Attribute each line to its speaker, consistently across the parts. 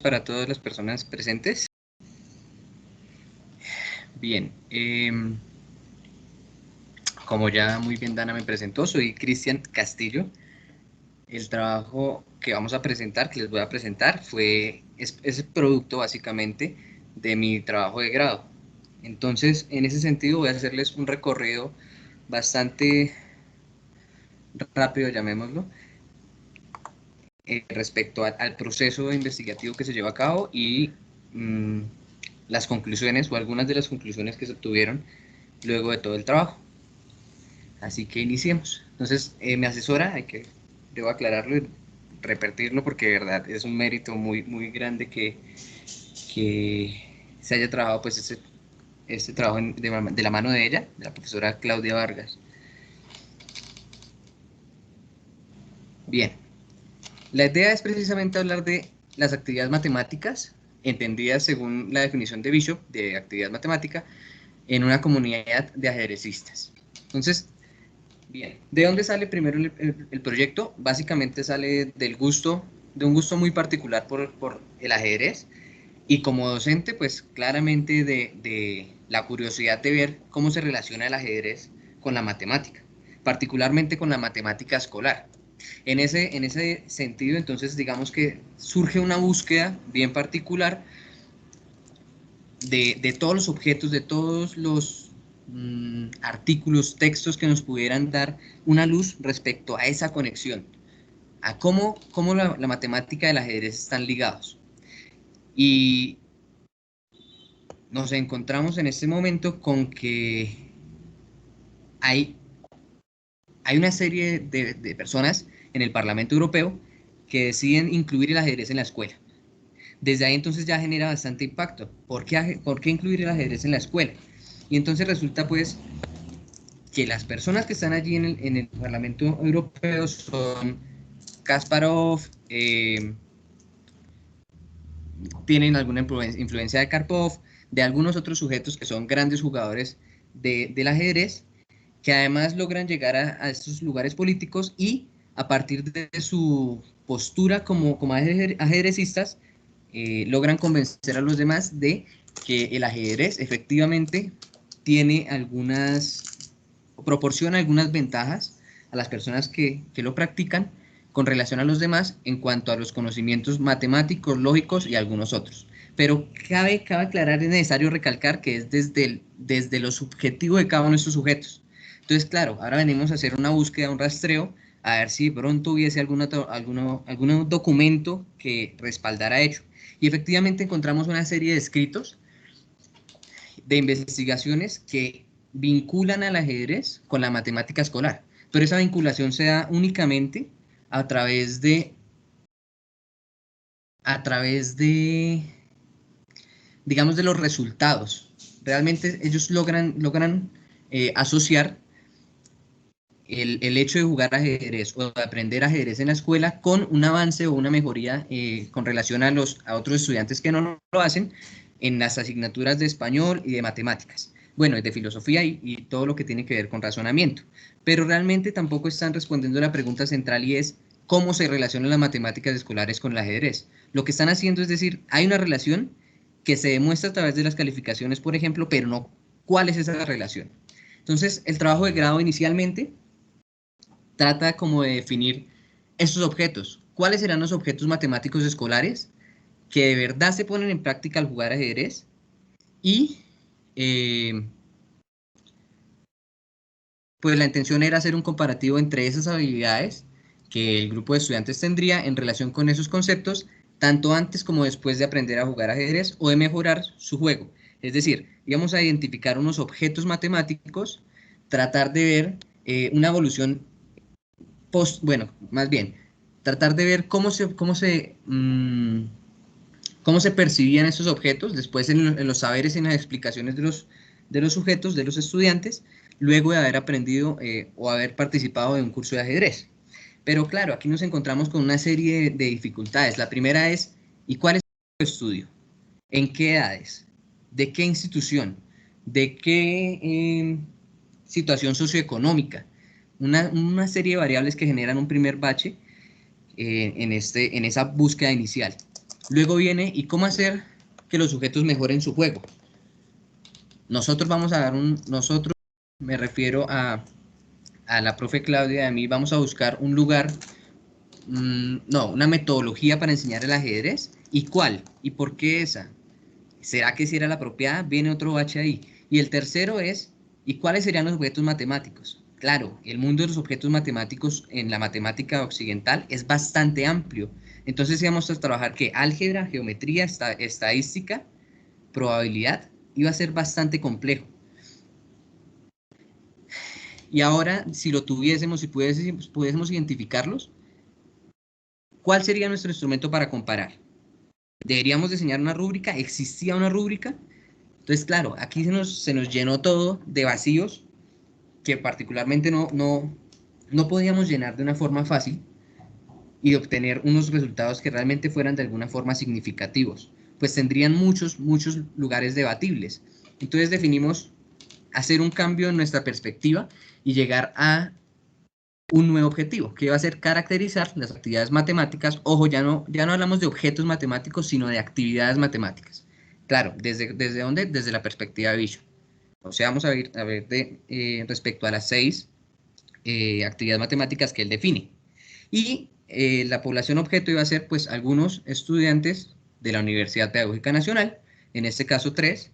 Speaker 1: para todas las personas presentes. Bien, como ya muy bien Dana me presentó, soy Cristian Castillo. El trabajo que vamos a presentar, que les voy a presentar, es el producto básicamente de mi trabajo de grado. Entonces, en ese sentido voy a hacerles un recorrido bastante rápido, llamémoslo, respecto al proceso investigativo que se lleva a cabo y las conclusiones o algunas de las conclusiones que se obtuvieron luego de todo el trabajo. Así que iniciemos. Entonces, mi asesora, debo aclararlo y repetirlo porque de verdad es un mérito muy grande que se haya trabajado pues este trabajo de la mano de ella, de la profesora Claudia Vargas. Bien, la idea es precisamente hablar de las actividades matemáticas, entendidas según la definición de Bishop de actividad matemática, en una comunidad de ajedrecistas. Entonces, bien, ¿de dónde sale primero el proyecto? Básicamente sale de un gusto muy particular por el ajedrez, y como docente, pues claramente de la curiosidad de ver cómo se relaciona el ajedrez con la matemática, particularmente con la matemática escolar. En ese sentido, entonces, digamos que surge una búsqueda bien particular de todos los objetos, de todos los artículos, textos que nos pudieran dar una luz respecto a esa conexión, a cómo la matemática y el ajedrez están ligados. Y nos encontramos en este momento con que hay, hay una serie de personas en el Parlamento Europeo que deciden incluir el ajedrez en la escuela. Desde ahí entonces ya genera bastante impacto. ¿Por qué incluir el ajedrez en la escuela? Y entonces resulta pues que las personas que están allí en el Parlamento Europeo son Kasparov, tienen alguna influencia de Karpov, de algunos otros sujetos que son grandes jugadores del ajedrez, que además logran llegar a estos lugares políticos y a partir de su postura como ajedrecistas, logran convencer a los demás de que el ajedrez efectivamente tiene proporciona algunas ventajas a las personas que lo practican con relación a los demás en cuanto a los conocimientos matemáticos, lógicos y algunos otros. Pero cabe aclarar, es necesario recalcar que es desde lo subjetivo de cada uno de estos sujetos. Entonces, claro, ahora venimos a hacer una búsqueda, un rastreo, a ver si de pronto hubiese algún documento que respaldara hecho. Y efectivamente encontramos una serie de escritos de investigaciones que vinculan al ajedrez con la matemática escolar, pero esa vinculación se da únicamente a través de digamos, de los resultados. Realmente ellos logran asociar el hecho de jugar ajedrez o de aprender ajedrez en la escuela con un avance o una mejoría con relación a otros estudiantes que no lo hacen en las asignaturas de español y de matemáticas. Bueno, es de filosofía y todo lo que tiene que ver con razonamiento. Pero realmente tampoco están respondiendo a la pregunta central y es cómo se relacionan las matemáticas escolares con el ajedrez. Lo que están haciendo es decir, hay una relación que se demuestra a través de las calificaciones, por ejemplo, pero no cuál es esa relación. Entonces, el trabajo de grado inicialmente trata como de definir estos objetos. ¿Cuáles serán los objetos matemáticos escolares que de verdad se ponen en práctica al jugar ajedrez? Y pues la intención era hacer un comparativo entre esas habilidades que el grupo de estudiantes tendría en relación con esos conceptos, tanto antes como después de aprender a jugar ajedrez o de mejorar su juego. Es decir, íbamos a identificar unos objetos matemáticos, tratar de ver una evolución más bien, tratar de ver cómo se percibían esos objetos, después en los saberes y en las explicaciones de los sujetos, de los estudiantes, luego de haber aprendido o haber participado de un curso de ajedrez. Pero claro, aquí nos encontramos con una serie de dificultades. La primera es, ¿y cuál es el estudio? ¿En qué edades? ¿De qué institución? ¿De qué situación socioeconómica? Una serie de variables que generan un primer bache en esa búsqueda inicial. Luego viene, ¿y cómo hacer que los sujetos mejoren su juego? Nosotros vamos a dar nosotros, me refiero a la profe Claudia y a mí, vamos a buscar un lugar, no, una metodología para enseñar el ajedrez. ¿Y cuál? ¿Y por qué esa? ¿Será que si era la apropiada? Viene otro bache ahí. Y el tercero es, ¿y cuáles serían los objetos matemáticos? Claro, el mundo de los objetos matemáticos en la matemática occidental es bastante amplio. Entonces íbamos a trabajar que álgebra, geometría, estadística, probabilidad, iba a ser bastante complejo. Y ahora, si lo tuviésemos, si pudiésemos identificarlos, ¿cuál sería nuestro instrumento para comparar? ¿Deberíamos diseñar una rúbrica? ¿Existía una rúbrica? Entonces, claro, aquí se nos llenó todo de vacíos que particularmente no podíamos llenar de una forma fácil y obtener unos resultados que realmente fueran de alguna forma significativos, pues tendrían muchos lugares debatibles. Entonces definimos hacer un cambio en nuestra perspectiva y llegar a un nuevo objetivo, que va a ser caracterizar las actividades matemáticas. Ojo, ya no hablamos de objetos matemáticos, sino de actividades matemáticas. Claro, ¿desde dónde? Desde la perspectiva de Visual. O sea, vamos a ver respecto a las 6 actividades matemáticas que él define. Y la población objeto iba a ser pues algunos estudiantes de la Universidad Pedagógica Nacional, en este caso 3,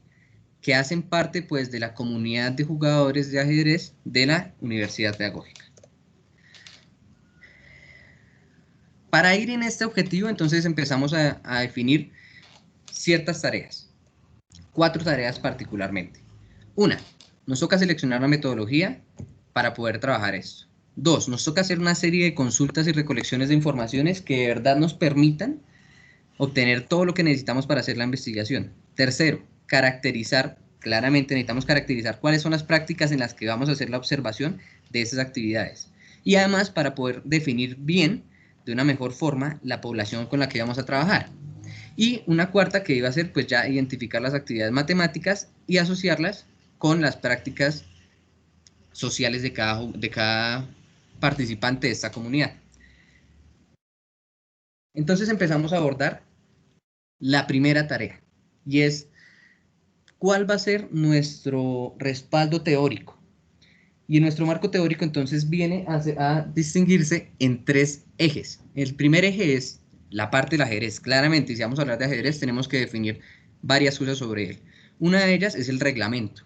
Speaker 1: que hacen parte pues de la comunidad de jugadores de ajedrez de la Universidad Pedagógica. Para ir en este objetivo, entonces empezamos a definir ciertas tareas, 4 tareas particularmente. Una, nos toca seleccionar una metodología para poder trabajar esto. 2, nos toca hacer una serie de consultas y recolecciones de informaciones que de verdad nos permitan obtener todo lo que necesitamos para hacer la investigación. Tercero, caracterizar, claramente necesitamos caracterizar cuáles son las prácticas en las que vamos a hacer la observación de esas actividades. Y además para poder definir bien, de una mejor forma, la población con la que vamos a trabajar. Y una cuarta que iba a ser pues ya identificar las actividades matemáticas y asociarlas con las prácticas sociales de cada participante de esta comunidad. Entonces empezamos a abordar la primera tarea y es cuál va a ser nuestro respaldo teórico. Y nuestro marco teórico entonces viene a distinguirse en 3 ejes. El primer eje es la parte del ajedrez. Claramente, si vamos a hablar de ajedrez, tenemos que definir varias cosas sobre él. Una de ellas es el reglamento.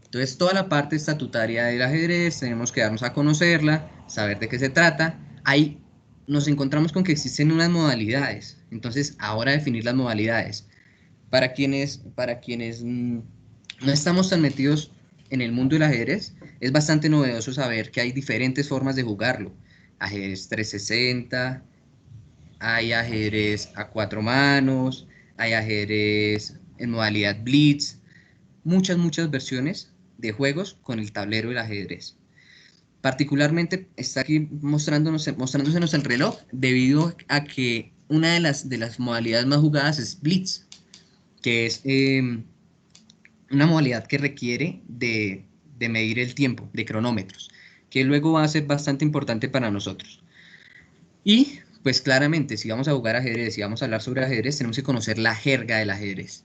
Speaker 1: Entonces, toda la parte estatutaria del ajedrez, tenemos que darnos a conocerla, saber de qué se trata. Ahí nos encontramos con que existen unas modalidades. Entonces, ahora definir las modalidades. Para quienes no estamos tan metidos en el mundo del ajedrez, es bastante novedoso saber que hay diferentes formas de jugarlo. Ajedrez 360, hay ajedrez a 4 manos, hay ajedrez en modalidad blitz, muchas versiones de juegos con el tablero del ajedrez. Particularmente está aquí mostrándonos el reloj debido a que una de las modalidades más jugadas es blitz, que es una modalidad que requiere de medir el tiempo, de cronómetros, que luego va a ser bastante importante para nosotros. Y pues claramente, si vamos a jugar ajedrez, si vamos a hablar sobre ajedrez, tenemos que conocer la jerga del ajedrez.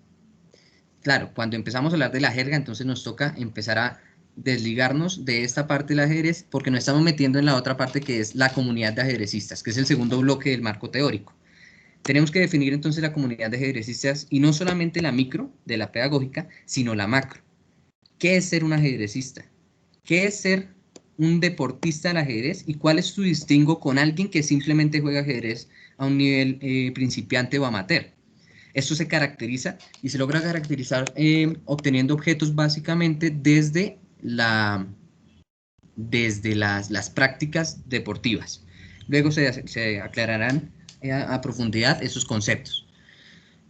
Speaker 1: Claro, cuando empezamos a hablar de la jerga, entonces nos toca empezar a desligarnos de esta parte del ajedrez porque nos estamos metiendo en la otra parte que es la comunidad de ajedrecistas, que es el segundo bloque del marco teórico. Tenemos que definir entonces la comunidad de ajedrecistas y no solamente la micro de la pedagógica, sino la macro. ¿Qué es ser un ajedrecista? ¿Qué es ser un deportista del ajedrez? ¿Y cuál es su distingo con alguien que simplemente juega ajedrez a un nivel principiante o amateur? Esto se caracteriza y se logra caracterizar obteniendo objetos básicamente desde las prácticas deportivas. Luego se aclararán a profundidad esos conceptos.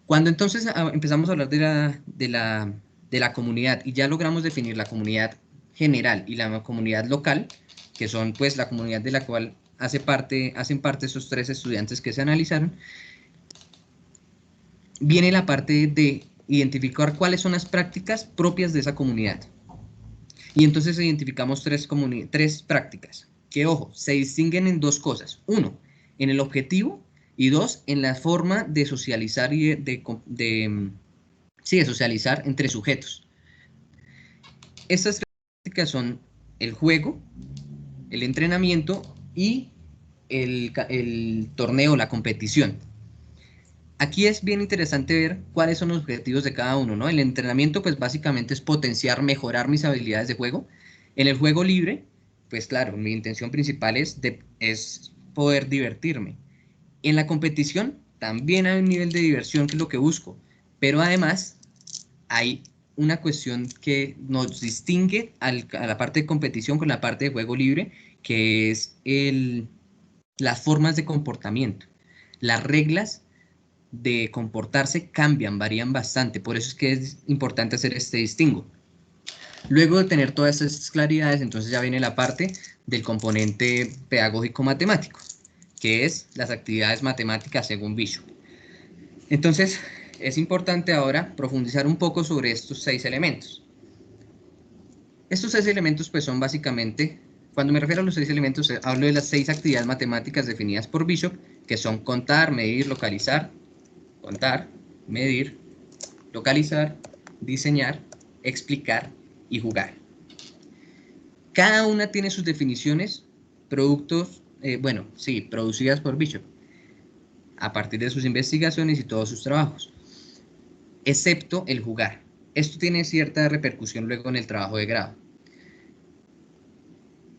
Speaker 1: Cuando entonces empezamos a hablar de la comunidad y ya logramos definir la comunidad general y la comunidad local, que son pues la comunidad de la cual hacen parte esos 3 estudiantes que se analizaron, viene la parte de identificar cuáles son las prácticas propias de esa comunidad. Y entonces identificamos 3 prácticas, que ojo, se distinguen en 2 cosas. Uno, en el objetivo Y dos, en la forma de socializar y de socializar entre sujetos. Estas características son el juego, el entrenamiento y el torneo, la competición. Aquí es bien interesante ver cuáles son los objetivos de cada uno, ¿no? El entrenamiento, pues básicamente es potenciar, mejorar mis habilidades de juego. En el juego libre, pues claro, mi intención principal es poder divertirme. En la competición también hay un nivel de diversión que es lo que busco, pero además hay una cuestión que nos distingue a la parte de competición con la parte de juego libre, que es las formas de comportamiento. Las reglas de comportarse cambian, varían bastante, por eso es que es importante hacer este distingo. Luego de tener todas estas claridades, entonces ya viene la parte del componente pedagógico matemático, que es las actividades matemáticas según Bishop. Entonces, es importante ahora profundizar un poco sobre estos 6 elementos. Estos 6 elementos pues son básicamente, cuando me refiero a los 6 elementos, hablo de las 6 actividades matemáticas definidas por Bishop, que son contar, medir, contar, medir, localizar, diseñar, explicar y jugar. Cada una tiene sus definiciones, producidas por Bishop, a partir de sus investigaciones y todos sus trabajos, excepto el jugar. Esto tiene cierta repercusión luego en el trabajo de grado,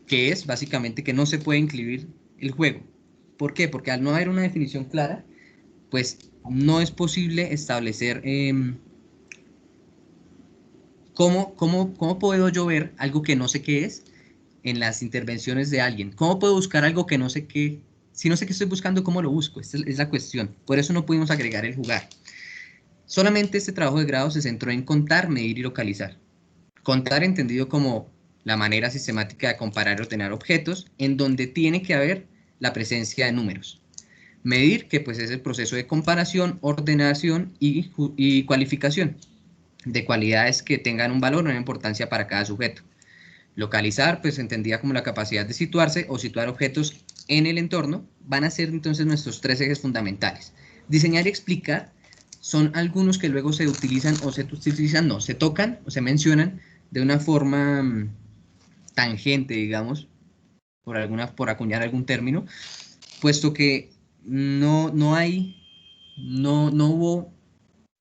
Speaker 1: que es básicamente que no se puede incluir el juego. ¿Por qué? Porque al no haber una definición clara, pues no es posible establecer cómo puedo yo ver algo que no sé qué es en las intervenciones de alguien. ¿Cómo puedo buscar algo que no sé qué? Si no sé qué estoy buscando, ¿cómo lo busco? Esta es la cuestión. Por eso no pudimos agregar el jugar. Solamente este trabajo de grado se centró en contar, medir y localizar. Contar entendido como la manera sistemática de comparar o ordenar objetos, en donde tiene que haber la presencia de números. Medir, que pues es el proceso de comparación, ordenación y cualificación de cualidades que tengan un valor o una importancia para cada sujeto. Localizar, pues entendida como la capacidad de situarse o situar objetos en el entorno, van a ser entonces nuestros 3 ejes fundamentales. Diseñar y explicar son algunos que luego se utilizan o se tocan o se mencionan de una forma tangente, digamos, por acuñar algún término, puesto que no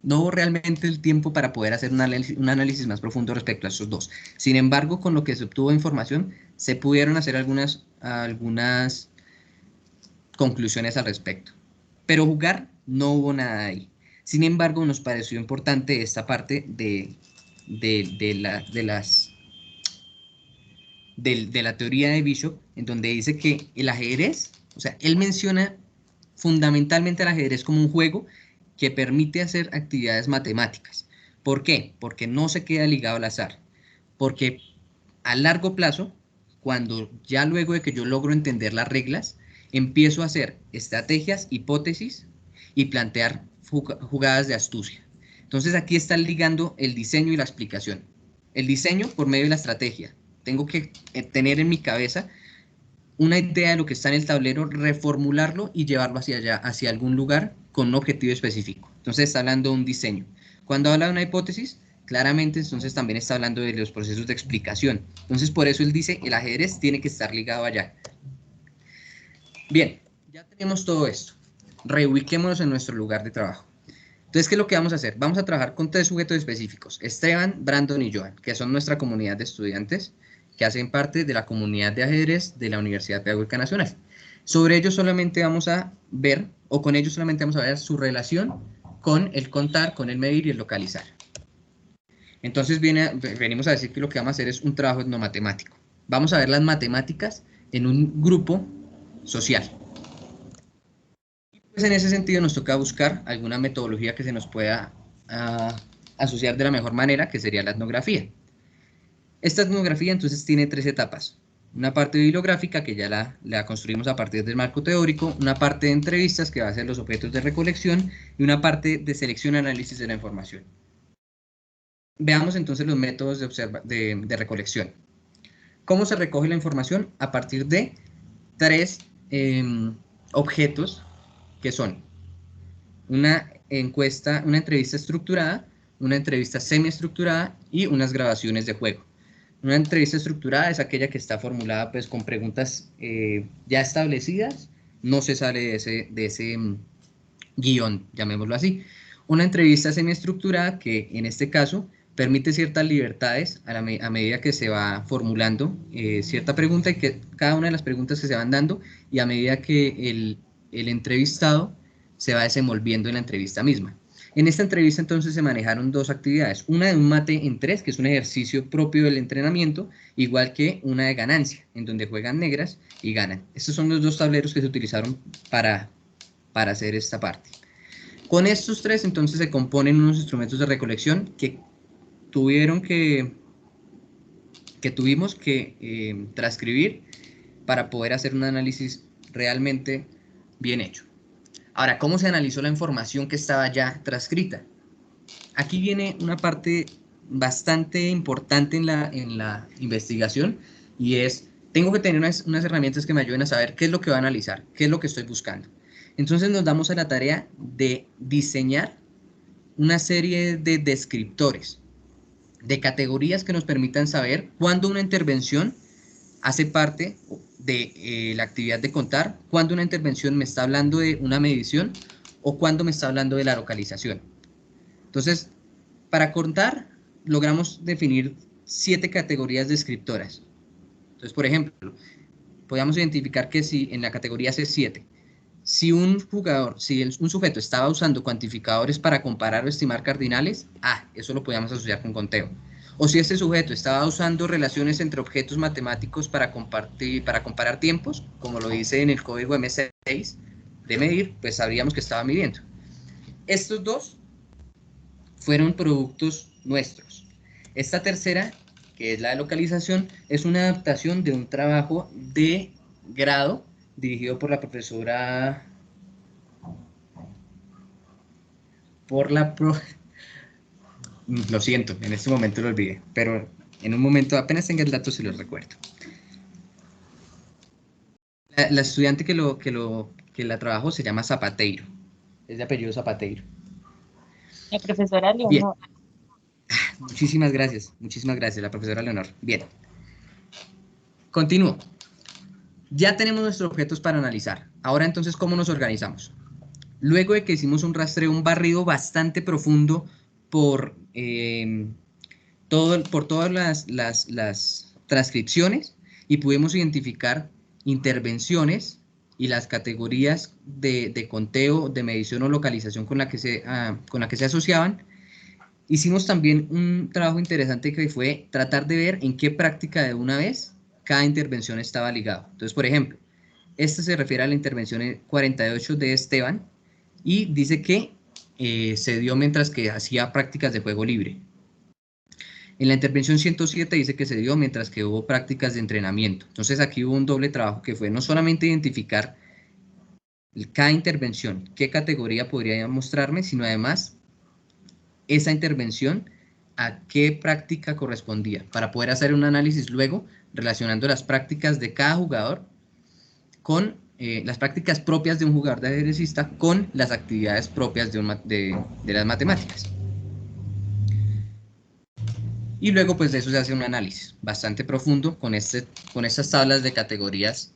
Speaker 1: hubo realmente el tiempo para poder hacer un análisis más profundo respecto a estos dos. Sin embargo, con lo que se obtuvo de información, se pudieron hacer algunas conclusiones al respecto. Pero jugar, no hubo nada ahí. Sin embargo, nos pareció importante esta parte de la teoría de Bishop, en donde dice que el ajedrez, o sea, él menciona fundamentalmente el ajedrez como un juego que permite hacer actividades matemáticas. ¿Por qué? Porque no se queda ligado al azar. Porque a largo plazo, cuando ya luego de que yo logro entender las reglas, empiezo a hacer estrategias, hipótesis y plantear jugadas de astucia. Entonces aquí está ligando el diseño y la explicación. El diseño por medio de la estrategia. Tengo que tener en mi cabeza una idea de lo que está en el tablero, reformularlo y llevarlo hacia allá, hacia algún lugar con un objetivo específico. Entonces está hablando de un diseño. Cuando habla de una hipótesis, claramente entonces también está hablando de los procesos de explicación. Entonces por eso él dice, el ajedrez tiene que estar ligado allá. Bien, ya tenemos todo esto. Reubiquémonos en nuestro lugar de trabajo. Entonces, ¿qué es lo que vamos a hacer? Vamos a trabajar con 3 sujetos específicos, Esteban, Brandon y Joan, que son nuestra comunidad de estudiantes que hacen parte de la comunidad de ajedrez de la Universidad Pedagógica Nacional. Sobre ellos solamente vamos a ver, o con ellos solamente vamos a ver su relación con el contar, con el medir y el localizar. Entonces venimos a decir que lo que vamos a hacer es un trabajo etnomatemático. Vamos a ver las matemáticas en un grupo social. Pues en ese sentido nos toca buscar alguna metodología que se nos pueda asociar de la mejor manera, que sería la etnografía. Esta etnografía entonces tiene 3 etapas. Una parte bibliográfica, que ya la construimos a partir del marco teórico, una parte de entrevistas, que va a ser los objetos de recolección, y una parte de selección y análisis de la información. Veamos entonces los métodos de recolección. ¿Cómo se recoge la información? A partir de 3 objetos que son una encuesta, una entrevista estructurada, una entrevista semiestructurada y unas grabaciones de juego. Una entrevista estructurada es aquella que está formulada pues con preguntas ya establecidas, no se sale de ese guión, llamémoslo así. Una entrevista semiestructurada que en este caso permite ciertas libertades a medida que se va formulando cierta pregunta y que cada una de las preguntas que se van dando y a medida que el entrevistado se va desenvolviendo en la entrevista misma. En esta entrevista entonces se manejaron dos actividades, una de un mate en 3, que es un ejercicio propio del entrenamiento, igual que una de ganancia, en donde juegan negras y ganan. Estos son los dos tableros que se utilizaron para hacer esta parte. Con estos tres entonces se componen unos instrumentos de recolección que tuvimos que transcribir para poder hacer un análisis realmente bien hecho. Ahora, ¿cómo se analizó la información que estaba ya transcrita? Aquí viene una parte bastante importante en la investigación y es, tengo que tener unas herramientas que me ayuden a saber qué es lo que va a analizar, qué es lo que estoy buscando. Entonces nos damos a la tarea de diseñar una serie de descriptores, de categorías que nos permitan saber cuándo una intervención hace parte de la actividad de contar, cuándo una intervención me está hablando de una medición o cuándo me está hablando de la localización. Entonces, para contar, logramos definir 7 categorías descriptoras. Entonces, por ejemplo, podríamos identificar que si en la categoría C7, si un sujeto estaba usando cuantificadores para comparar o estimar cardinales, eso lo podíamos asociar con conteo. O si este sujeto estaba usando relaciones entre objetos matemáticos para comparar tiempos, como lo dice en el código M6 de medir, pues sabríamos que estaba midiendo. Estos dos fueron productos nuestros. Esta tercera, que es la de localización, es una adaptación de un trabajo de grado dirigido por la profesora, lo siento, en este momento lo olvidé, pero en un momento, apenas tenga el dato, se lo recuerdo. La estudiante que la trabajó se llama Zapateiro, es de apellido Zapateiro.
Speaker 2: La profesora
Speaker 1: Bien,
Speaker 2: Leonor.
Speaker 1: muchísimas gracias, la profesora Leonor. Bien, continúo. Ya tenemos nuestros objetos para analizar. Ahora entonces, ¿cómo nos organizamos? Luego de que hicimos un rastreo, un barrido bastante profundo por todas las transcripciones y pudimos identificar intervenciones y las categorías de conteo, de medición o localización con la que se asociaban. Hicimos también un trabajo interesante que fue tratar de ver en qué práctica de una vez cada intervención estaba ligado. Entonces, por ejemplo, este se refiere a la intervención 48 de Esteban y dice que se dio mientras que hacía prácticas de juego libre. En la intervención 107 dice que se dio mientras que hubo prácticas de entrenamiento. Entonces aquí hubo un doble trabajo que fue no solamente identificar cada intervención, qué categoría podría mostrarme, sino además esa intervención a qué práctica correspondía, para poder hacer un análisis luego relacionando las prácticas de cada jugador con las prácticas propias de un jugador de ajedrecista con las actividades propias de las matemáticas. Y luego pues de eso se hace un análisis bastante profundo con estas tablas de categorías,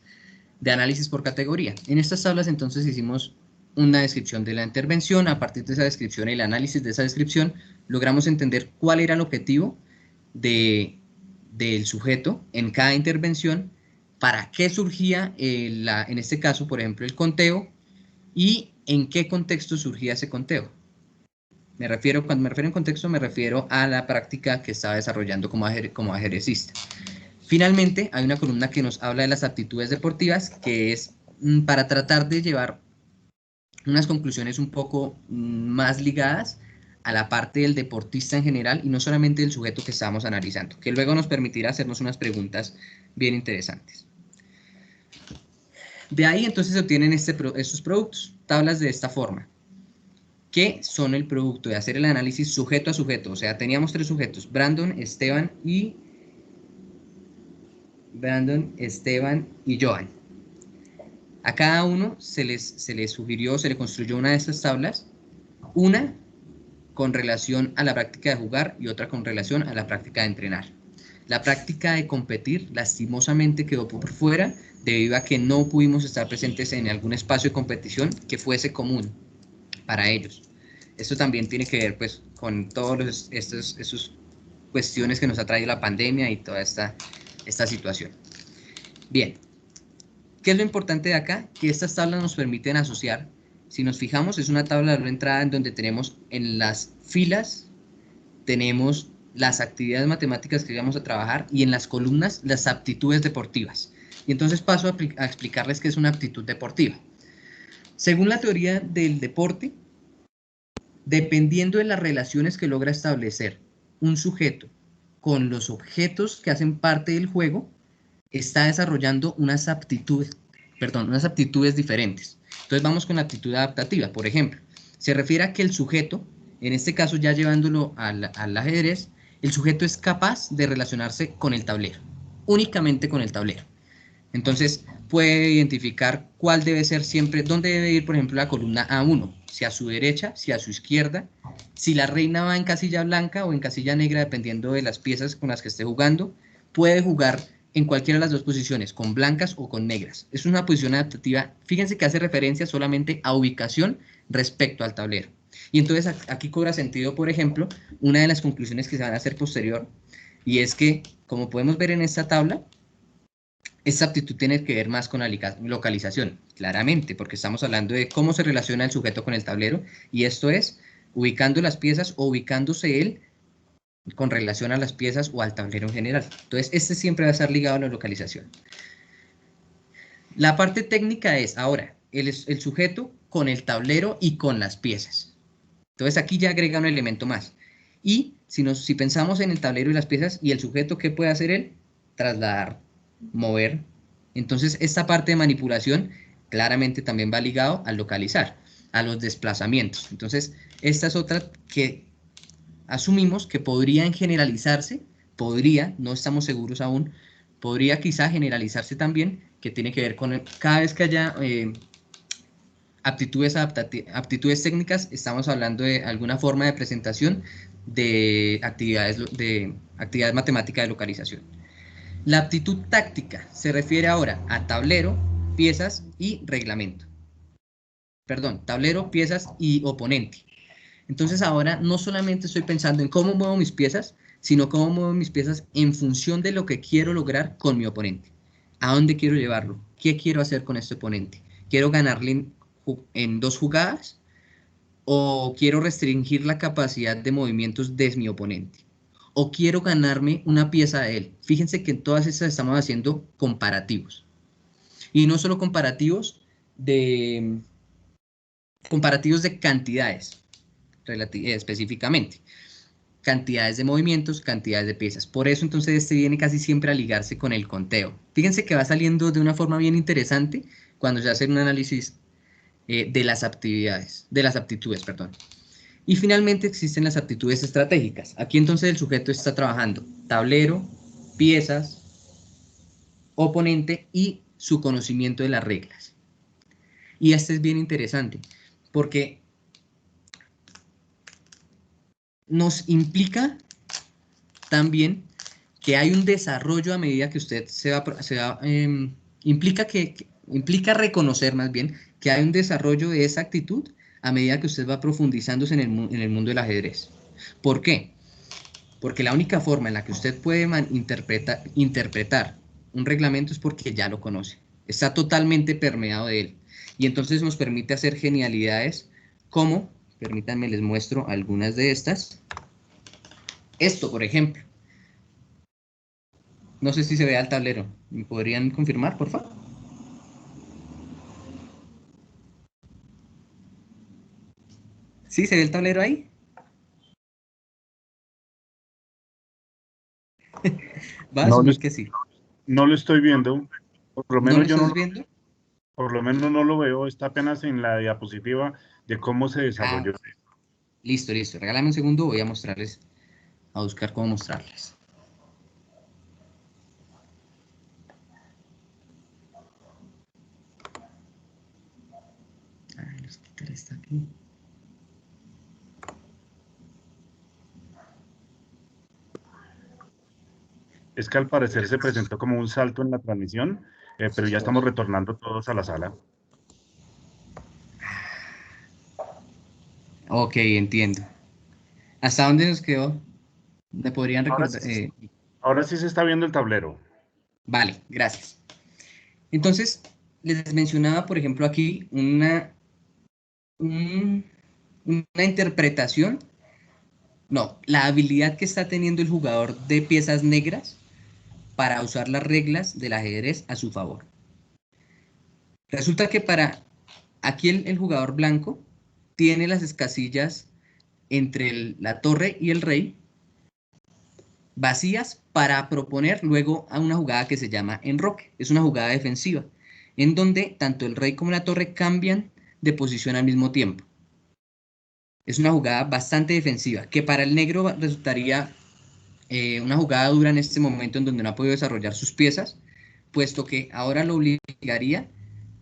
Speaker 1: de análisis por categoría. En estas tablas entonces hicimos una descripción de la intervención. A partir de esa descripción y el análisis de esa descripción logramos entender cuál era el objetivo del sujeto en cada intervención, para qué surgía en este caso, por ejemplo, el conteo y en qué contexto surgía ese conteo. Cuando me refiero en contexto, me refiero a la práctica que estaba desarrollando como ajedrecista. Finalmente, hay una columna que nos habla de las aptitudes deportivas, que es para tratar de llevar unas conclusiones un poco más ligadas a la parte del deportista en general y no solamente del sujeto que estamos analizando, que luego nos permitirá hacernos unas preguntas bien interesantes. De ahí entonces se obtienen estos productos, tablas de esta forma, que son el producto de hacer el análisis sujeto a sujeto. O sea, teníamos 3 sujetos, Brandon, Esteban y Johan. A cada uno se les sugirió, se le construyó una de estas tablas, una con relación a la práctica de jugar y otra con relación a la práctica de entrenar. La práctica de competir lastimosamente quedó por fuera debido a que no pudimos estar presentes en algún espacio de competición que fuese común para ellos. Esto también tiene que ver pues con todos estos cuestiones que nos ha traído la pandemia y toda esta situación. Bien, ¿qué es lo importante de acá? Que estas tablas nos permiten asociar. Si nos fijamos, es una tabla de entrada en donde tenemos en las filas, tenemos las actividades matemáticas que vamos a trabajar y en las columnas las aptitudes deportivas. Y entonces paso a explicarles qué es una aptitud deportiva. Según la teoría del deporte, dependiendo de las relaciones que logra establecer un sujeto con los objetos que hacen parte del juego, está desarrollando unas aptitudes diferentes. Entonces vamos con la aptitud adaptativa, por ejemplo. Se refiere a que el sujeto, en este caso ya llevándolo al ajedrez, el sujeto es capaz de relacionarse con el tablero, únicamente con el tablero. Entonces puede identificar cuál debe ser siempre, dónde debe ir, por ejemplo, la columna A1, si a su derecha, si a su izquierda, si la reina va en casilla blanca o en casilla negra, dependiendo de las piezas con las que esté jugando. Puede jugar en cualquiera de las dos posiciones, con blancas o con negras. Es una posición adaptativa, fíjense que hace referencia solamente a ubicación respecto al tablero. Y entonces aquí cobra sentido, por ejemplo, una de las conclusiones que se van a hacer posterior, y es que, como podemos ver en esta tabla, esta aptitud tiene que ver más con la localización, claramente, porque estamos hablando de cómo se relaciona el sujeto con el tablero, y esto es ubicando las piezas o ubicándose él con relación a las piezas o al tablero en general. Entonces, este siempre va a estar ligado a la localización. La parte técnica es, ahora, el sujeto con el tablero y con las piezas. Entonces, aquí ya agrega un elemento más. Y si pensamos en el tablero y las piezas y el sujeto, ¿qué puede hacer él? Trasladar, mover. Entonces, esta parte de manipulación claramente también va ligado al localizar, a los desplazamientos. Entonces, esta es otra que asumimos que podrían generalizarse, no estamos seguros aún, podría quizá generalizarse también, que tiene que ver con cada vez que haya aptitudes técnicas, estamos hablando de alguna forma de presentación de actividades matemáticas de localización. La aptitud táctica se refiere ahora a tablero, piezas y reglamento. Perdón, tablero, piezas y oponente. Entonces ahora no solamente estoy pensando en cómo muevo mis piezas, sino cómo muevo mis piezas en función de lo que quiero lograr con mi oponente. ¿A dónde quiero llevarlo? ¿Qué quiero hacer con este oponente? ¿Quiero ganarle en 2 jugadas? ¿O quiero restringir la capacidad de movimientos de mi oponente? ¿O quiero ganarme una pieza de él? Fíjense que en todas estas estamos haciendo comparativos. Y no solo comparativos de cantidades, específicamente. Cantidades de movimientos, cantidades de piezas. Por eso entonces este viene casi siempre a ligarse con el conteo. Fíjense que va saliendo de una forma bien interesante cuando se hace un análisis de las aptitudes, perdón. Y finalmente existen las aptitudes estratégicas. Aquí entonces el sujeto está trabajando tablero, piezas, oponente y su conocimiento de las reglas. Y este es bien interesante porque nos implica también que hay un desarrollo a medida que usted implica reconocer más bien que hay un desarrollo de esa actitud a medida que usted va profundizándose en el mundo del ajedrez. ¿Por qué? Porque la única forma en la que usted puede interpretar un reglamento es porque ya lo conoce. Está totalmente permeado de él. Y entonces nos permite hacer genialidades como, permítanme les muestro algunas de estas. Esto, por ejemplo. No sé si se ve al tablero. ¿Me podrían confirmar, por favor? ¿Sí se ve el tablero ahí? Va a
Speaker 3: No lo,
Speaker 1: asumir
Speaker 3: es-
Speaker 1: que sí.
Speaker 3: no lo estoy viendo, por lo
Speaker 1: ¿No
Speaker 3: menos
Speaker 1: lo
Speaker 3: yo no,
Speaker 1: estás viendo?
Speaker 3: por lo menos no lo veo, está apenas en la diapositiva de cómo se
Speaker 1: Ah,
Speaker 3: desarrolló.
Speaker 1: listo, listo. Regálame un segundo, voy a mostrarles, a buscar cómo mostrarles. Está aquí.
Speaker 3: Es que al parecer se presentó como un salto en la transmisión, pero ya estamos retornando todos a la sala.
Speaker 1: Ok, entiendo. ¿Hasta dónde nos quedó? ¿Me podrían
Speaker 3: Ahora
Speaker 1: recordar?
Speaker 3: sí, ahora sí se está viendo el tablero.
Speaker 1: Vale, gracias. Entonces, les mencionaba, por ejemplo, aquí una interpretación, no, la habilidad que está teniendo el jugador de piezas negras para usar las reglas del ajedrez a su favor. Resulta que para aquí el jugador blanco tiene las casillas entre la torre y el rey vacías para proponer luego a una jugada que se llama enroque. Es una jugada defensiva, en donde tanto el rey como la torre cambian de posición al mismo tiempo. Es una jugada bastante defensiva, que para el negro resultaría una jugada dura en este momento en donde no ha podido desarrollar sus piezas, puesto que ahora lo obligaría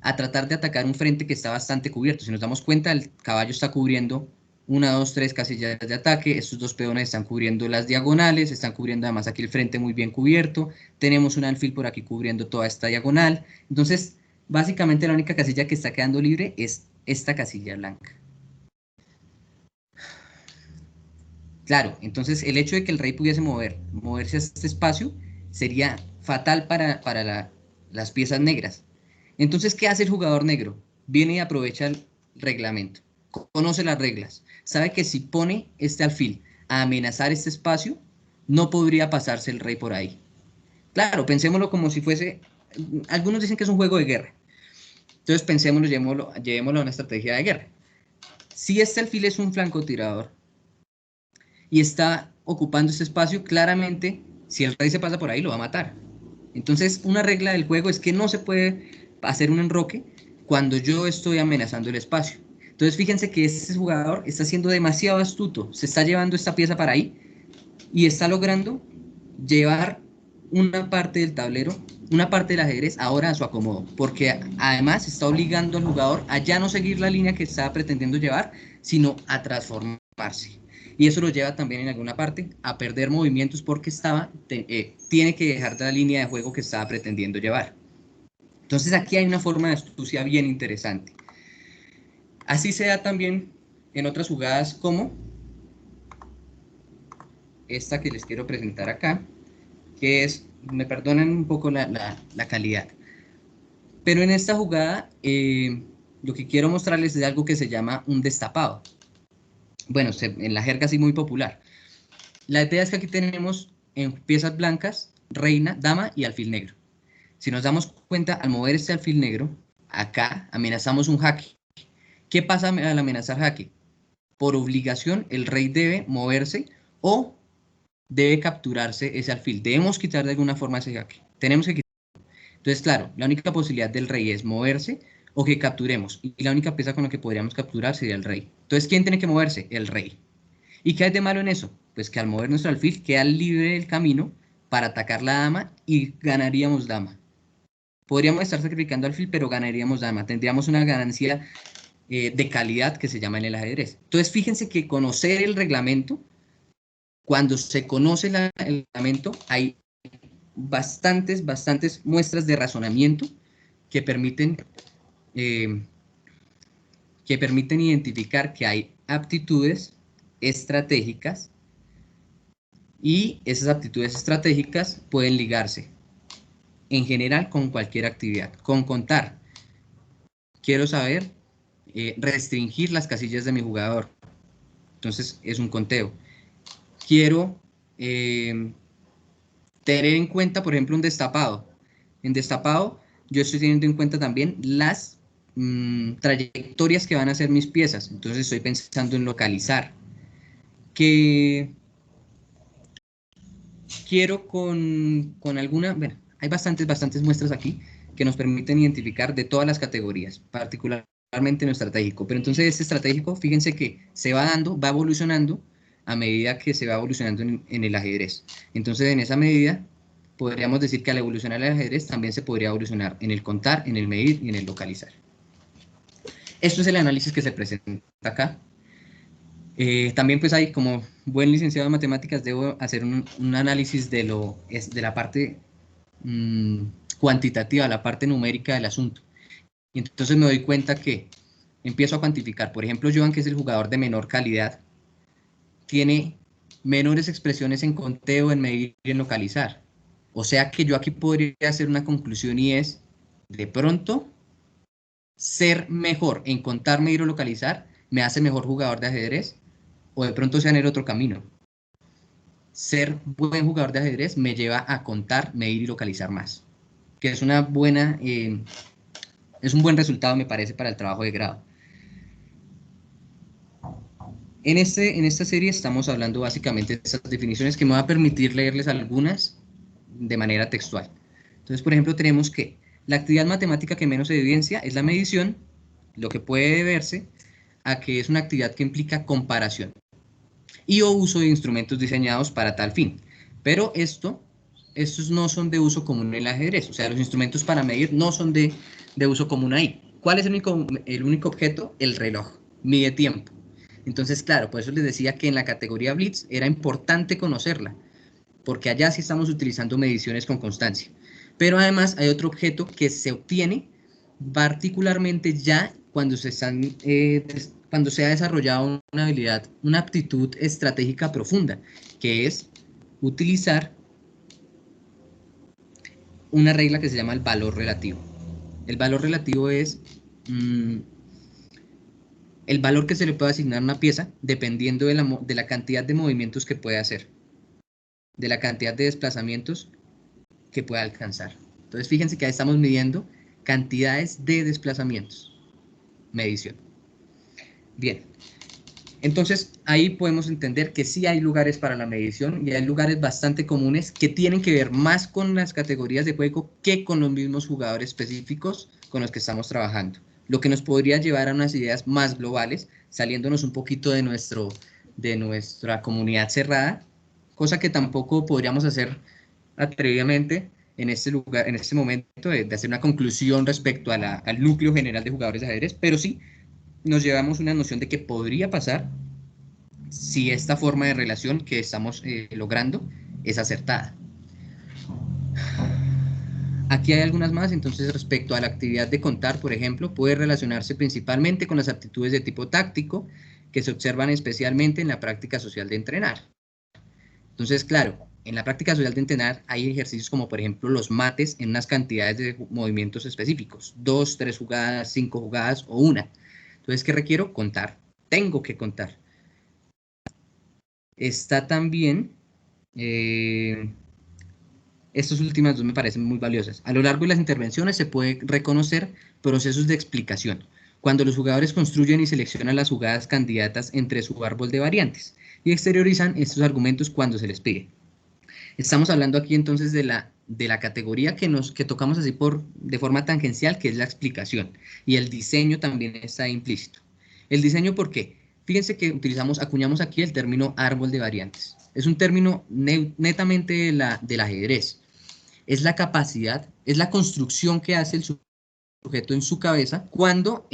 Speaker 1: a tratar de atacar un frente que está bastante cubierto. Si nos damos cuenta, el caballo está cubriendo 1, 2, 3 casillas de ataque, estos dos peones están cubriendo las diagonales, están cubriendo además aquí el frente muy bien cubierto, tenemos un alfil por aquí cubriendo toda esta diagonal, entonces básicamente la única casilla que está quedando libre es esta casilla blanca. Claro, entonces el hecho de que el rey pudiese moverse a este espacio sería fatal para las piezas negras. Entonces, ¿qué hace el jugador negro? Viene y aprovecha el reglamento, conoce las reglas, sabe que si pone este alfil a amenazar este espacio, no podría pasarse el rey por ahí. Claro, pensémoslo como si fuese, algunos dicen que es un juego de guerra, entonces pensémoslo, llevémoslo a una estrategia de guerra. Si este alfil es un francotirador y está ocupando este espacio, claramente, si el rey se pasa por ahí, lo va a matar. Entonces, una regla del juego es que no se puede hacer un enroque cuando yo estoy amenazando el espacio. Entonces, fíjense que este jugador está siendo demasiado astuto, se está llevando esta pieza para ahí y está logrando llevar una parte del tablero, una parte del ajedrez ahora a su acomodo, porque además está obligando al jugador a ya no seguir la línea que estaba pretendiendo llevar, sino a transformarse. Y eso lo lleva también en alguna parte a perder movimientos porque tiene que dejar de la línea de juego que estaba pretendiendo llevar. Entonces aquí hay una forma de astucia bien interesante. Así se da también en otras jugadas como esta que les quiero presentar acá, que es, me perdonan un poco la calidad, pero en esta jugada lo que quiero mostrarles es algo que se llama un destapado. Bueno, en la jerga así muy popular. La idea es que aquí tenemos en piezas blancas, reina, dama y alfil negro. Si nos damos cuenta, al mover este alfil negro, acá amenazamos un jaque. ¿Qué pasa al amenazar jaque? Por obligación, el rey debe moverse o debe capturarse ese alfil. Debemos quitar de alguna forma ese jaque. Tenemos que quitarlo. Entonces, claro, la única posibilidad del rey es moverse o que capturemos. Y la única pieza con la que podríamos capturar sería el rey. Entonces, ¿quién tiene que moverse? El rey. ¿Y qué hay de malo en eso? Pues que al mover nuestro alfil queda libre el camino para atacar la dama y ganaríamos dama. Podríamos estar sacrificando alfil, pero ganaríamos dama. Tendríamos una ganancia de calidad que se llama en el ajedrez. Entonces, fíjense que conocer el reglamento, cuando se conoce el reglamento, hay bastantes muestras de razonamiento que eh, permiten identificar que hay aptitudes estratégicas y esas aptitudes estratégicas pueden ligarse en general con cualquier actividad. Con contar, quiero saber restringir las casillas de mi jugador. Entonces es un conteo. Quiero tener en cuenta, por ejemplo, un destapado. En destapado yo estoy teniendo en cuenta también las trayectorias que van a hacer mis piezas. Entonces estoy pensando en localizar. Que quiero con alguna, bueno, hay bastantes muestras aquí que nos permiten identificar de todas las categorías, particularmente en lo estratégico. Pero entonces este estratégico, fíjense que se va dando, va evolucionando a medida que se va evolucionando en el ajedrez. Entonces en esa medida podríamos decir que al evolucionar el ajedrez también se podría evolucionar en el contar, en el medir y en el localizar. Esto es el análisis que se presenta acá. También pues hay, como buen licenciado en matemáticas, debo hacer un análisis de la parte cuantitativa, la parte numérica del asunto. Y entonces me doy cuenta que empiezo a cuantificar. Por ejemplo, Joan, que es el jugador de menor calidad, tiene menores expresiones en conteo, en medir y en localizar. O sea que yo aquí podría hacer una conclusión y es, de pronto, ser mejor en contar, medir o localizar me hace mejor jugador de ajedrez, o de pronto sea en el otro camino. Ser buen jugador de ajedrez me lleva a contar, medir y localizar más, que es una buena, es un buen resultado, me parece, para el trabajo de grado. En esta serie estamos hablando básicamente de estas definiciones que me va a permitir leerles algunas de manera textual. Entonces, por ejemplo, tenemos que la actividad matemática que menos se evidencia es la medición, lo que puede deberse a que es una actividad que implica comparación y o uso de instrumentos diseñados para tal fin. Pero estos no son de uso común en el ajedrez, o sea, los instrumentos para medir no son de uso común ahí. ¿Cuál es el único objeto? El reloj, mide tiempo. Entonces, claro, por eso les decía que en la categoría Blitz era importante conocerla, porque allá sí estamos utilizando mediciones con constancia. Pero además hay otro objeto que se obtiene particularmente ya cuando cuando se ha desarrollado una habilidad, una aptitud estratégica profunda, que es utilizar una regla que se llama el valor relativo. El valor relativo es el valor que se le puede asignar a una pieza dependiendo de la cantidad de movimientos que puede hacer, de la cantidad de desplazamientos que pueda alcanzar. Entonces fíjense que ahí estamos midiendo cantidades de desplazamientos. Medición. Bien. Entonces ahí podemos entender que sí hay lugares para la medición y hay lugares bastante comunes que tienen que ver más con las categorías de juego que con los mismos jugadores específicos con los que estamos trabajando. Lo que nos podría llevar a unas ideas más globales, saliéndonos un poquito de nuestra comunidad cerrada, cosa que tampoco podríamos hacer atrevidamente en este lugar, en este momento, de hacer una conclusión respecto a al núcleo general de jugadores de ajedrez, pero sí nos llevamos una noción de qué podría pasar si esta forma de relación que estamos logrando es acertada. Aquí hay algunas más, entonces respecto a la actividad de contar, por ejemplo, puede relacionarse principalmente con las aptitudes de tipo táctico que se observan especialmente en la práctica social de entrenar. Entonces, claro, en la práctica social de entrenar hay ejercicios como por ejemplo los mates en unas cantidades de movimientos específicos, 2, 3 jugadas, 5 jugadas o una. Entonces, ¿qué requiero? Contar. Tengo que contar. Está también, estas últimas dos me parecen muy valiosas. A lo largo de las intervenciones se puede reconocer procesos de explicación, cuando los jugadores construyen y seleccionan las jugadas candidatas entre su árbol de variantes y exteriorizan estos argumentos cuando se les pide. Estamos hablando aquí entonces de la categoría que tocamos así de forma tangencial, que es la explicación, y el diseño también está implícito. El diseño, ¿por qué? Fíjense que acuñamos aquí el término árbol de variantes. Es un término netamente del ajedrez. Es la capacidad, es la construcción que hace el sujeto en su cabeza cuando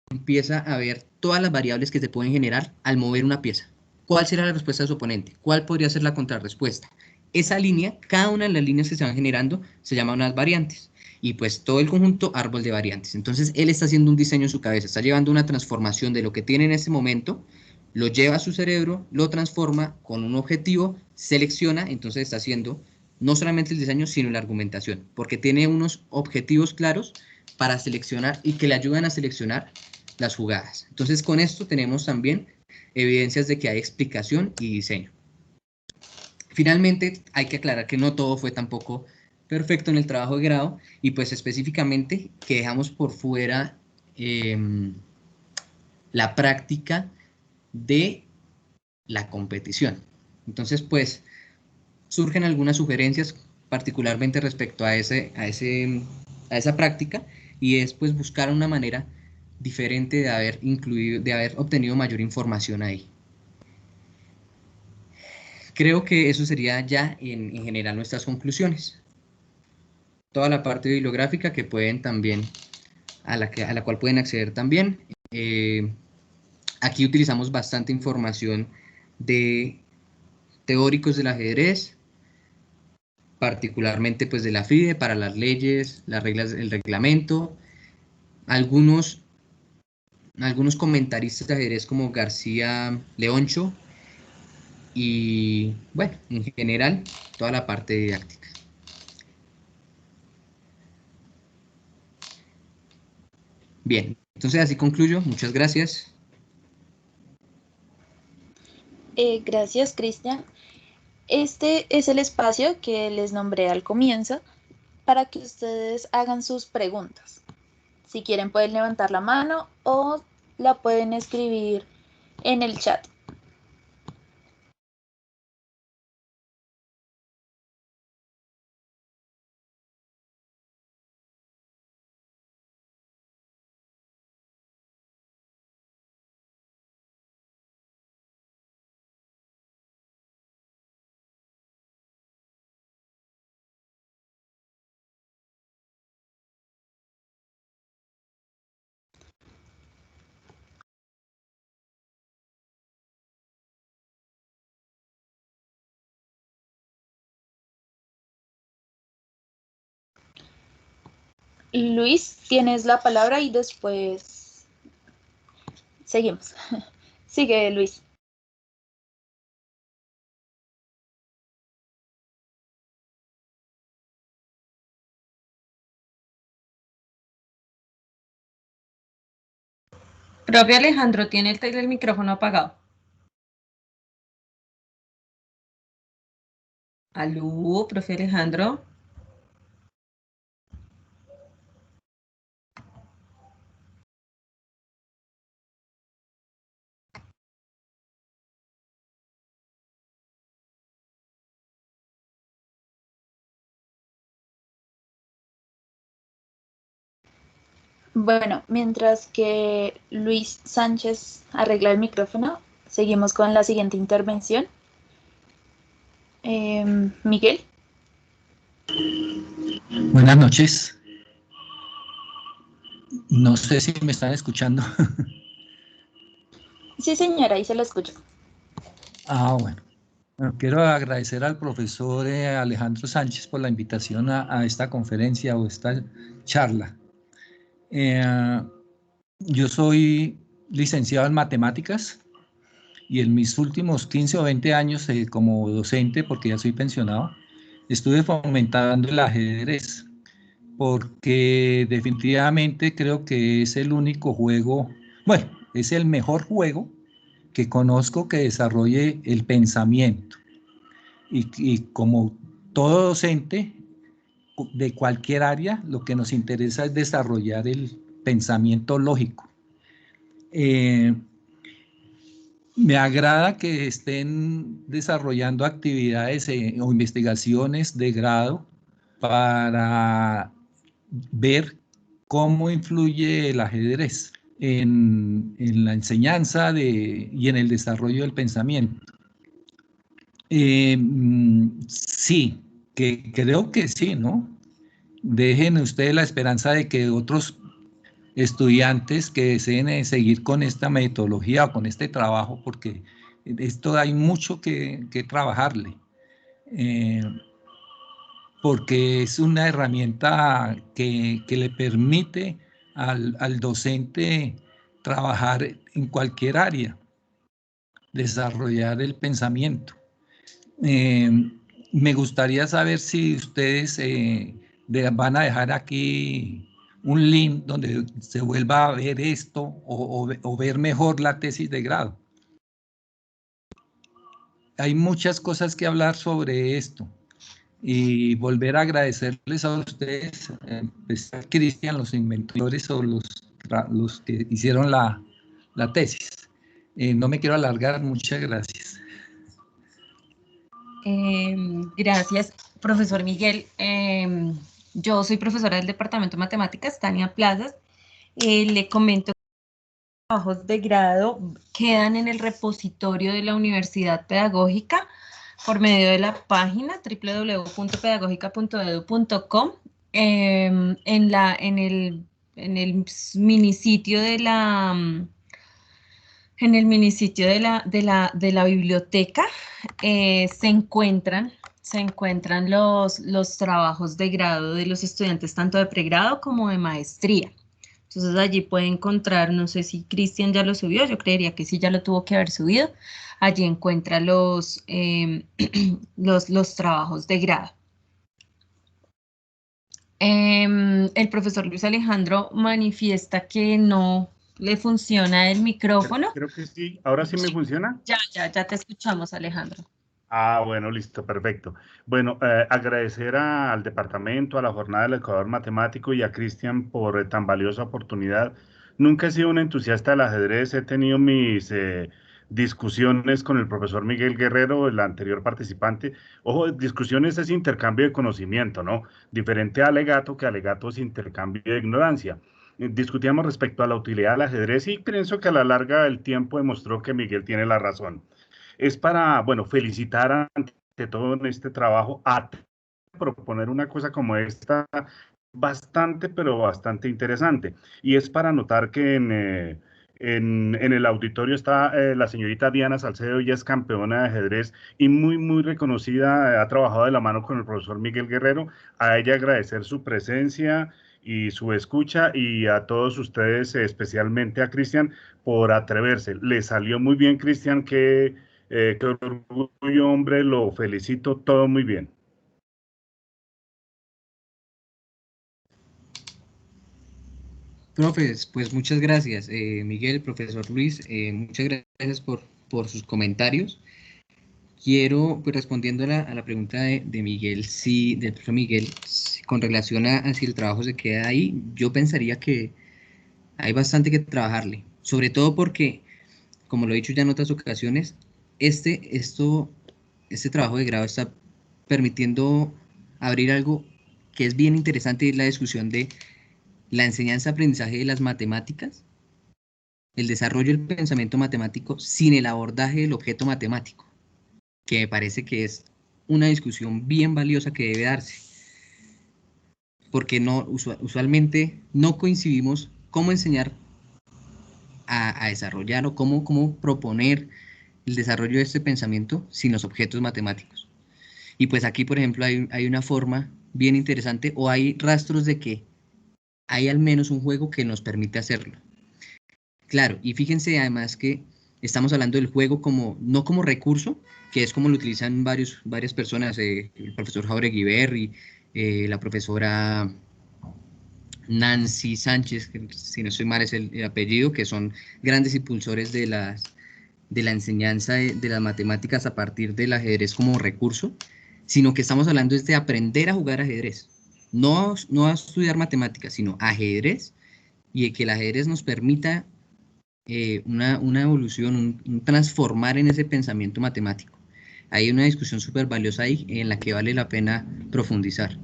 Speaker 1: empieza a ver todas las variables que se pueden generar al mover una pieza. ¿Cuál será la respuesta de su oponente? ¿Cuál podría ser la contrarrespuesta? Esa línea, cada una de las líneas que se van generando, se llaman unas variantes. Y pues todo el conjunto, árbol de variantes. Entonces él está haciendo un diseño en su cabeza, está llevando una transformación de lo que tiene en ese momento, lo lleva a su cerebro, lo transforma con un objetivo, selecciona, entonces está haciendo no solamente el diseño, sino la argumentación, porque tiene unos objetivos claros para seleccionar y que le ayudan a seleccionar las jugadas. Entonces con esto tenemos también evidencias de que hay explicación y diseño. Finalmente hay que aclarar que no todo fue tampoco perfecto en el trabajo de grado y pues específicamente que dejamos por fuera la práctica de la competición. Entonces pues surgen algunas sugerencias particularmente respecto a esa práctica y es pues buscar una manera diferente de haber obtenido mayor información ahí. Creo que eso sería ya en general nuestras conclusiones. Toda la parte bibliográfica que pueden también, a la cual pueden acceder también Aquí utilizamos bastante información de teóricos del ajedrez, particularmente pues de la FIDE para las leyes, las reglas, el reglamento, algunos comentaristas de ajedrez como García Leoncho y bueno, en general toda la parte didáctica. Bien, entonces así concluyo, muchas gracias.
Speaker 2: Gracias, Cristian. Este es el espacio que les nombré al comienzo para que ustedes hagan sus preguntas. Si quieren pueden levantar la mano o la pueden escribir en el chat. Luis, tienes la palabra y después seguimos. Sigue, Luis.
Speaker 4: Profe Alejandro, tiene el micrófono apagado. Aló, profe Alejandro.
Speaker 2: Bueno, mientras que Luis Sánchez arregla el micrófono, seguimos con la siguiente intervención. Miguel.
Speaker 5: Buenas noches. No sé si me están escuchando.
Speaker 2: Sí, señora, ahí se lo escucho.
Speaker 5: Bueno. Bueno, quiero agradecer al profesor Alejandro Sánchez por la invitación a esta conferencia o esta charla. Yo soy licenciado en matemáticas y en mis últimos 15 o 20 años como docente, porque ya soy pensionado, estuve fomentando el ajedrez, porque definitivamente creo que es el único juego, bueno, es el mejor juego que conozco que desarrolle el pensamiento. Y como todo docente de cualquier área, lo que nos interesa es desarrollar el pensamiento lógico. Me agrada que estén desarrollando actividades o investigaciones de grado para ver cómo influye el ajedrez en la enseñanza y en el desarrollo del pensamiento. Sí, que creo que sí, ¿no? Dejen ustedes la esperanza de que otros estudiantes que deseen seguir con esta metodología o con este trabajo, porque esto hay mucho que trabajarle, porque es una herramienta que le permite al docente trabajar en cualquier área, desarrollar el pensamiento. Me gustaría saber si ustedes van a dejar aquí un link donde se vuelva a ver esto o ver mejor la tesis de grado. Hay muchas cosas que hablar sobre esto y volver a agradecerles a ustedes, a Cristian, los inventores o los que hicieron la tesis. No me quiero alargar, muchas gracias.
Speaker 4: Gracias, profesor Miguel. Yo soy profesora del Departamento de Matemáticas, Tania Plazas. Le comento que los trabajos de grado quedan en el repositorio de la Universidad Pedagógica por medio de la página www.pedagogica.edu.com. En en el minisitio de la, en el minisitio de la biblioteca se encuentran los trabajos de grado de los estudiantes tanto de pregrado como de maestría. Entonces allí puede encontrar, no sé si Cristian ya lo subió, yo creería que sí ya lo tuvo que haber subido. Allí encuentra los trabajos de grado. El profesor Luis Alejandro manifiesta que no le funciona el micrófono.
Speaker 3: Creo que sí. ¿Ahora sí me funciona?
Speaker 4: Ya te escuchamos, Alejandro.
Speaker 3: Ah, bueno, listo, perfecto. Bueno, agradecer al departamento, a la Jornada del Ecuador Matemático y a Cristian por tan valiosa oportunidad. Nunca he sido un entusiasta del ajedrez, he tenido mis discusiones con el profesor Miguel Guerrero, el anterior participante. Ojo, discusiones es intercambio de conocimiento, ¿no? Diferente a alegato, que alegato es intercambio de ignorancia. Discutíamos respecto a la utilidad del ajedrez y pienso que a la larga el tiempo demostró que Miguel tiene la razón. Es para, bueno, felicitar ante todo en este trabajo a proponer una cosa como esta bastante, pero bastante interesante. Y es para notar que en el auditorio está la señorita Diana Salcedo, ella es campeona de ajedrez y muy reconocida, ha trabajado de la mano con el profesor Miguel Guerrero. A ella agradecer su presencia y su escucha y a todos ustedes, especialmente a Cristian, por atreverse. Le salió muy bien, Cristian, qué orgullo, hombre, lo felicito, todo muy bien.
Speaker 1: Profes, pues muchas gracias, Miguel, profesor Luis, muchas gracias por sus comentarios. Quiero, pues respondiendo a la pregunta de Miguel, sí, del profesor Miguel, con relación a si el trabajo se queda ahí, yo pensaría que hay bastante que trabajarle, sobre todo porque, como lo he dicho ya en otras ocasiones, este trabajo de grado está permitiendo abrir algo que es bien interesante, y es la discusión de la enseñanza-aprendizaje de las matemáticas, el desarrollo del pensamiento matemático sin el abordaje del objeto matemático, que me parece que es una discusión bien valiosa que debe darse, porque usualmente no coincidimos cómo enseñar a desarrollar o cómo proponer el desarrollo de este pensamiento sin los objetos matemáticos. Y pues aquí, por ejemplo, hay una forma bien interesante, o hay rastros de que hay al menos un juego que nos permite hacerlo. Claro, y fíjense además que estamos hablando del juego no como recurso, que es como lo utilizan varias personas, el profesor Jauregui Berry, la profesora Nancy Sánchez, que si no estoy mal es el apellido, que son grandes impulsores de la enseñanza de las matemáticas a partir del ajedrez como recurso, sino que estamos hablando es de aprender a jugar ajedrez, no a estudiar matemáticas, sino ajedrez, y de que el ajedrez nos permita una evolución, un transformar en ese pensamiento matemático. Hay una discusión súper valiosa ahí en la que vale la pena profundizar.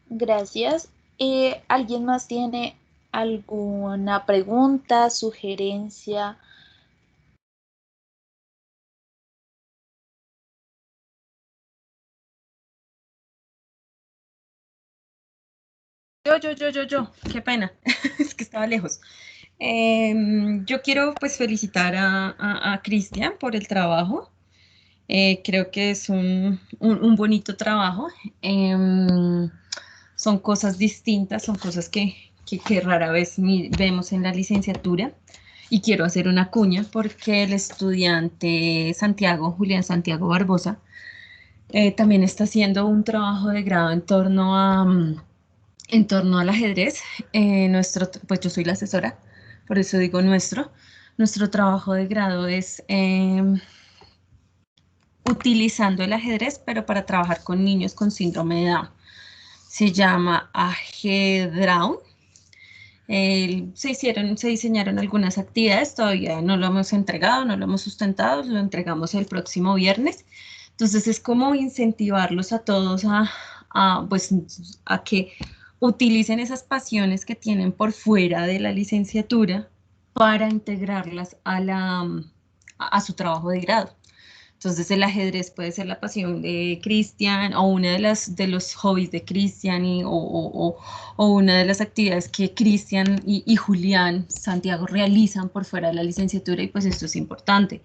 Speaker 2: Gracias. ¿Alguien más tiene alguna pregunta, sugerencia?
Speaker 4: Yo, qué pena, es que estaba lejos. Yo quiero pues felicitar a Cristian por el trabajo. Creo que es un bonito trabajo. Son cosas distintas, son cosas que rara vez vemos en la licenciatura. Y quiero hacer una cuña porque el estudiante Julián Santiago Barbosa, también está haciendo un trabajo de grado en torno al ajedrez. Pues yo soy la asesora, por eso digo nuestro trabajo de grado es utilizando el ajedrez, pero para trabajar con niños con síndrome de Down. Se llama Ajedraun. Se diseñaron algunas actividades, todavía no lo hemos entregado, no lo hemos sustentado, lo entregamos el próximo viernes. Entonces es como incentivarlos a todos pues, a que utilicen esas pasiones que tienen por fuera de la licenciatura para integrarlas a su trabajo de grado. Entonces el ajedrez puede ser la pasión de Cristian o una de los hobbies de Cristian o una de las actividades que Cristian y Julián Santiago realizan por fuera de la licenciatura, y pues esto es importante,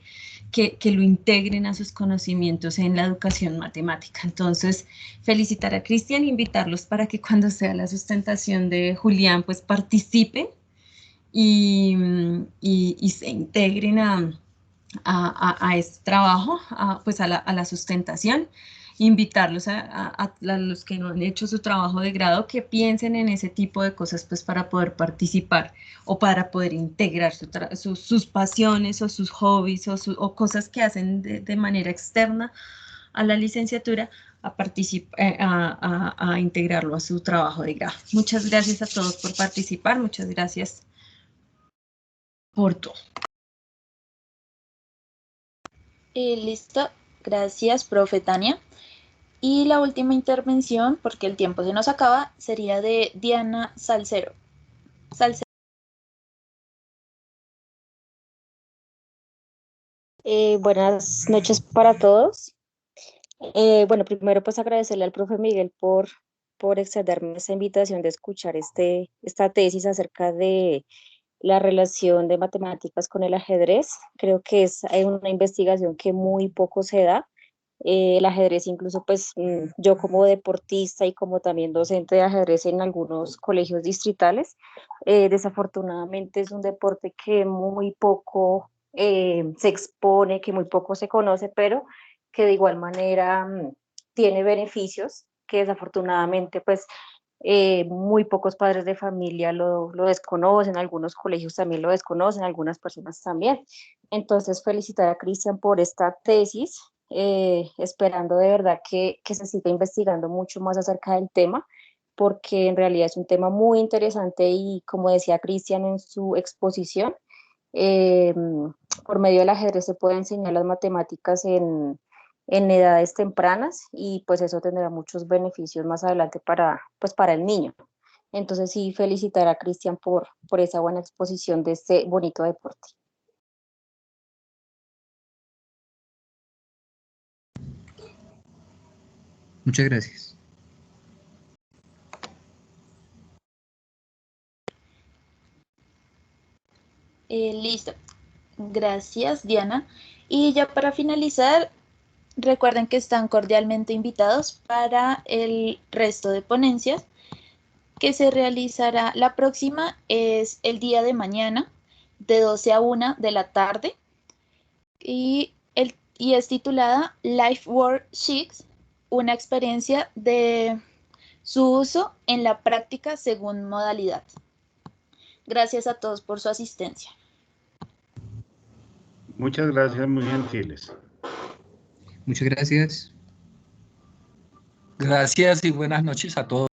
Speaker 4: que lo integren a sus conocimientos en la educación matemática. Entonces, felicitar a Cristian e invitarlos para que cuando sea la sustentación de Julián, pues participen y se integren a este trabajo, pues a la sustentación. Invitarlos a los que no han hecho su trabajo de grado, que piensen en ese tipo de cosas, pues para poder participar o para poder integrar sus pasiones o sus hobbies o cosas que hacen de manera externa a la licenciatura, a integrarlo a su trabajo de grado. Muchas gracias a todos por participar, muchas gracias por todo.
Speaker 2: Listo, gracias, profe Tania. Y la última intervención, porque el tiempo se nos acaba, sería de Diana Salcero.
Speaker 6: Buenas noches para todos. Bueno, primero pues agradecerle al profe Miguel por extenderme esta invitación de escuchar esta tesis acerca de la relación de matemáticas con el ajedrez. Creo que es una investigación que muy poco se da. El ajedrez incluso pues yo como deportista y como también docente de ajedrez en algunos colegios distritales, desafortunadamente es un deporte que muy poco se expone, que muy poco se conoce, pero que de igual manera tiene beneficios que desafortunadamente pues muy pocos padres de familia lo desconocen, algunos colegios también lo desconocen, algunas personas también. Entonces, felicitar a Cristian por esta tesis, esperando de verdad que se siga investigando mucho más acerca del tema, porque en realidad es un tema muy interesante y como decía Cristian en su exposición, eh, por medio del ajedrez se puede enseñar las matemáticas en edades tempranas y pues eso tendrá muchos beneficios más adelante pues para el niño. Entonces sí, felicitar a Cristian por esa buena exposición de este bonito deporte.
Speaker 1: Muchas gracias.
Speaker 2: Listo. Gracias, Diana. Y ya para finalizar, recuerden que están cordialmente invitados para el resto de ponencias que se realizará. La próxima es el día de mañana, de 12 a 1 de la tarde, y es titulada Life Worksheets, una experiencia de su uso en la práctica según modalidad. Gracias a todos por su asistencia.
Speaker 3: Muchas gracias, muy gentiles.
Speaker 1: Muchas gracias.
Speaker 5: Gracias y buenas noches a todos.